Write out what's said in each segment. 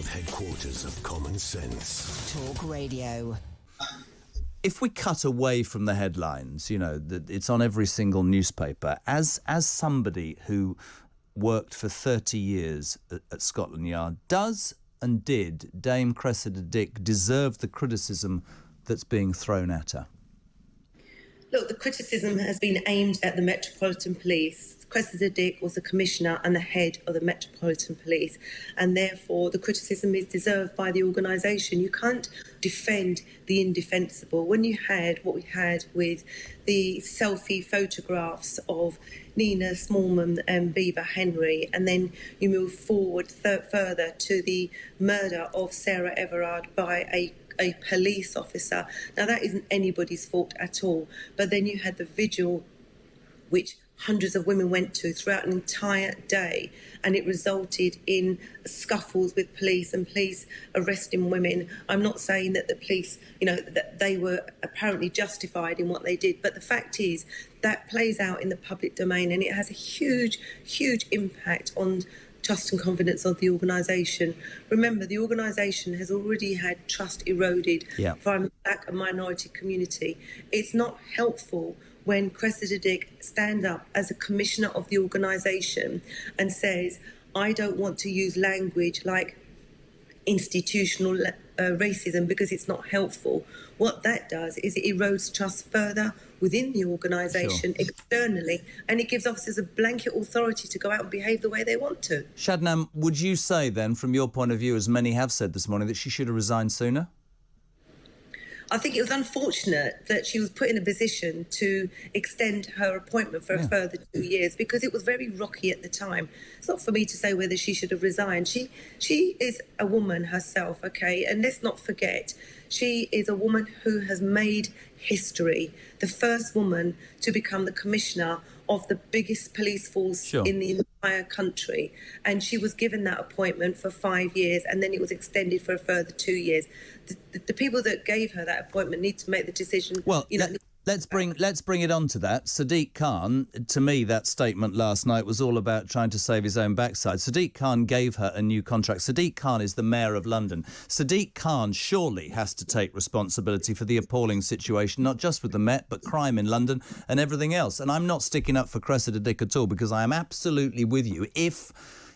headquarters of common sense. Talk Radio. If we cut away from the headlines, that it's on every single newspaper, as somebody who worked for 30 years at Scotland Yard, does and did Dame Cressida Dick deserve the criticism that's being thrown at her? Look, the criticism has been aimed at the Metropolitan Police. Cressida Dick was the commissioner and the head of the Metropolitan Police, and therefore the criticism is deserved by the organisation. You can't defend the indefensible. When you had what we had with the selfie photographs of Nina Smallman and Bieber Henry, and then you move forward further to the murder of Sarah Everard by a police officer. Now, that isn't anybody's fault at all. But then you had the vigil, which hundreds of women went to throughout an entire day, and it resulted in scuffles with police and police arresting women. I'm not saying that the police, that they were apparently justified in what they did, but the fact is that plays out in the public domain, and it has a huge, huge impact on trust and confidence of the organisation. Remember, the organisation has already had trust eroded from the black and minority community. It's not helpful when Cressida Dick stands up as a commissioner of the organisation and says, I don't want to use language like institutional racism because it's not helpful. What that does is it erodes trust further within the organisation, externally, and it gives officers a blanket authority to go out and behave the way they want to. Shadnam, would you say then, from your point of view, as many have said this morning, that she should have resigned sooner? I think it was unfortunate that she was put in a position to extend her appointment for a further 2 years, because it was very rocky at the time. It's not for me to say whether she should have resigned. She is a woman herself, OK? And let's not forget, she is a woman who has made history, the first woman to become the commissioner of the biggest police force in the entire country. And she was given that appointment for 5 years, and then it was extended for a further 2 years. The people that gave her that appointment need to make the decision. Well, let's bring it on to that. Sadiq Khan, to me, that statement last night was all about trying to save his own backside. Sadiq Khan gave her a new contract. Sadiq Khan is the mayor of London. Sadiq Khan surely has to take responsibility for the appalling situation, not just with the Met, but crime in London and everything else. And I'm not sticking up for Cressida Dick at all, because I am absolutely with you. If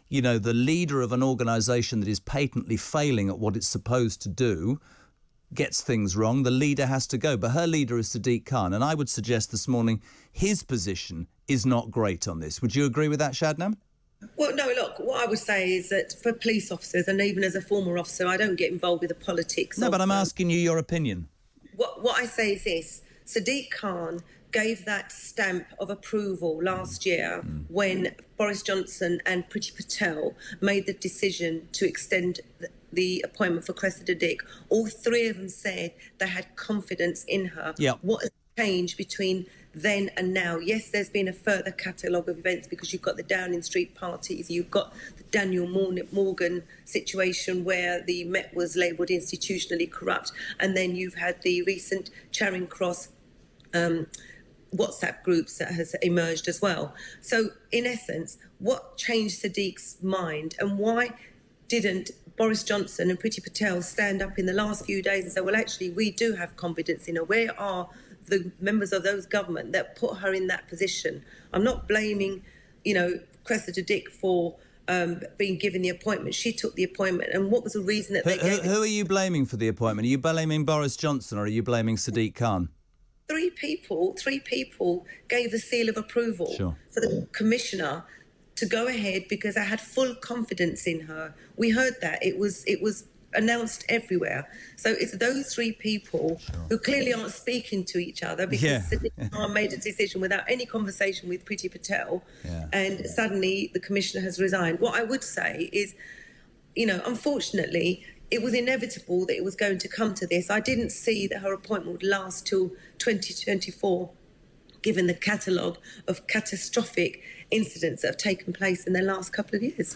the leader of an organisation that is patently failing at what it's supposed to do gets things wrong, the leader has to go. But her leader is Sadiq Khan, and I would suggest this morning his position is not great on this. Would you agree with that, Shadnam? Well, no, look, what I would say is that for police officers, and even as a former officer, I don't get involved with the politics. No, but I'm asking you your opinion. What I say is this. Sadiq Khan gave that stamp of approval last year when Boris Johnson and Priti Patel made the decision to extend the appointment for Cressida Dick. All three of them said they had confidence in her. What has changed between then and now? Yes, there's been a further catalogue of events, because you've got the Downing Street parties, you've got the Daniel Morgan situation where the Met was labelled institutionally corrupt, and then you've had the recent Charing Cross WhatsApp groups that has emerged as well. So, in essence, what changed Sadiq's mind, and why didn't Boris Johnson and Priti Patel stand up in the last few days and say, well, actually, we do have confidence in her? Where are the members of those government that put her in that position? I'm not blaming, Cressida Dick for being given the appointment. She took the appointment, and what was the reason that they gave it? Who are you blaming for the appointment? Are you blaming Boris Johnson, or are you blaming Sadiq Khan? Three people gave the seal of approval for the commissioner to go ahead, because I had full confidence in her. We heard that. It was announced everywhere. So it's those three people who clearly aren't speaking to each other, because Sadiq Khan made a decision without any conversation with Priti Patel, and suddenly the commissioner has resigned. What I would say is, unfortunately, it was inevitable that it was going to come to this. I didn't see that her appointment would last till 2024, given the catalogue of catastrophic incidents that have taken place in the last couple of years.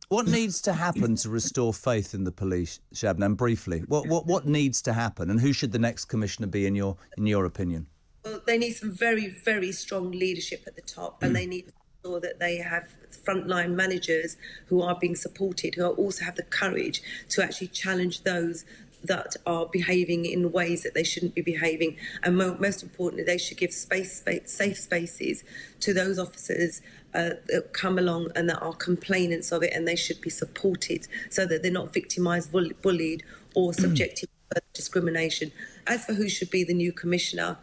What needs to happen to restore faith in the police, Shabnam, briefly? What needs to happen, and who should the next commissioner be, in your opinion? Well, they need some very, very strong leadership at the top, and they need sure that they have frontline managers who are being supported, who also have the courage to actually challenge those that are behaving in ways that they shouldn't be behaving. And most importantly, they should give safe spaces to those officers that come along and that are complainants of it, and they should be supported so that they're not victimised, bullied or subjected to discrimination. As for who should be the new commissioner,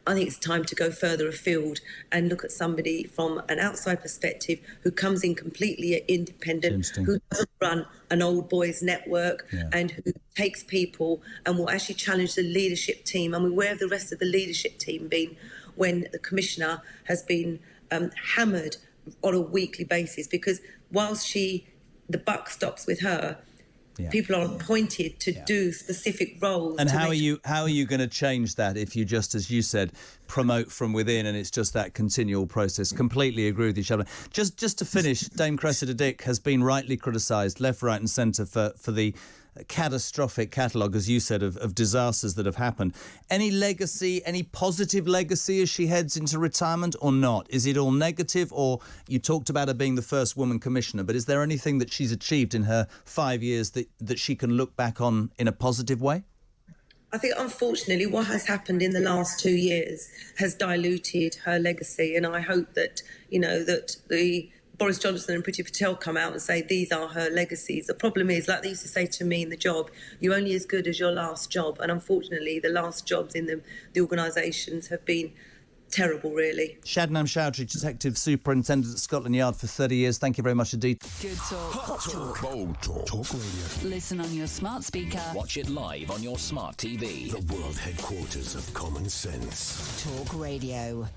I think it's time to go further afield and look at somebody from an outside perspective who comes in completely independent, who doesn't run an old boys network, and who takes people and will actually challenge the leadership team. I mean, where have the rest of the leadership team been when the commissioner has been hammered on a weekly basis? Because whilst the buck stops with her, people are appointed to do specific roles. And how are you going to change that if you just, as you said, promote from within and it's just that continual process? Completely agree with you, Shabana. Just to finish, Dame Cressida Dick has been rightly criticised left, right and centre for the catastrophic catalogue, as you said, of disasters that have happened. Any legacy, any positive legacy as she heads into retirement or not? Is it all negative? Or you talked about her being the first woman commissioner, but is there anything that she's achieved in her 5 years that she can look back on in a positive way? I think, unfortunately, what has happened in the last 2 years has diluted her legacy, and I hope that, that the Boris Johnson and Priti Patel come out and say these are her legacies. The problem is, like they used to say to me in the job, you're only as good as your last job. And unfortunately, the last jobs in the organisations have been terrible, really. Shadnam Chowdhury, Detective Superintendent at Scotland Yard for 30 years. Thank you very much indeed. Good talk. Hot talk. Bold talk. Talk radio. Listen on your smart speaker. Watch it live on your smart TV. The world headquarters of common sense. Talk Radio.